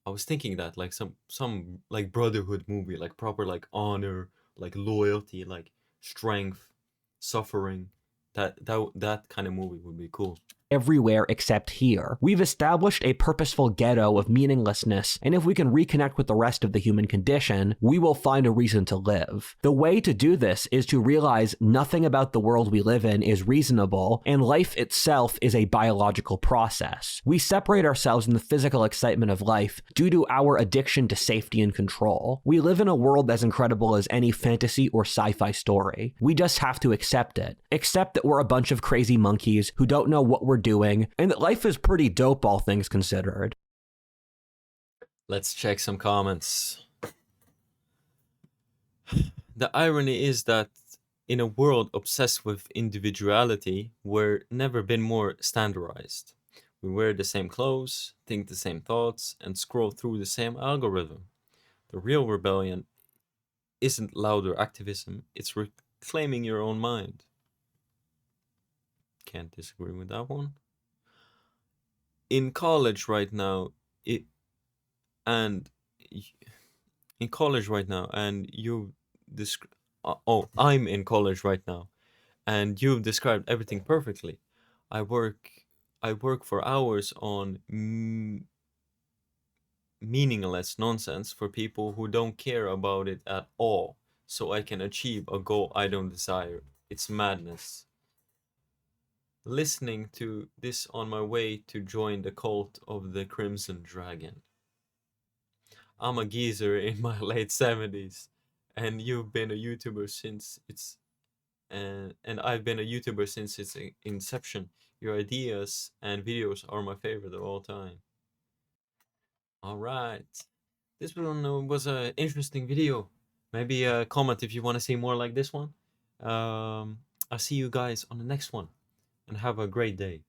I was thinking that like some like brotherhood movie, like proper like honor, like loyalty, like strength, suffering. That kind of movie would be cool.
everywhere except here. We've established a purposeful ghetto of meaninglessness, and if we can reconnect with the rest of the human condition, we will find a reason to live. The way to do this is to realize nothing about the world we live in is reasonable, and life itself is a biological process. We separate ourselves in the physical excitement of life due to our addiction to safety and control. We live in a world as incredible as any fantasy or sci-fi story. We just have to accept it. Accept that we're a bunch of crazy monkeys who don't know what we're doing, and that life is pretty dope, all things considered.
Let's check some comments. The irony is that in a world obsessed with individuality, we're never been more standardized. We wear the same clothes, think the same thoughts, and scroll through the same algorithm. The real rebellion isn't louder activism, it's reclaiming your own mind. Can't disagree with that one. In college right now, it and in college right now, and you oh, I'm in college right now, and you've described everything perfectly. I work I work for hours on meaningless nonsense for people who don't care about it at all, so I can achieve a goal I don't desire. It's madness. Listening to this on my way to join the cult of the Crimson Dragon. I'm a geezer in my late 70s, and you've been a YouTuber since its and I've been a YouTuber since its inception. Your ideas and videos are my favorite of all time. All right. This one was an interesting video. Maybe comment if you want to see more like this one. I'll see you guys on the next one, and have a great day.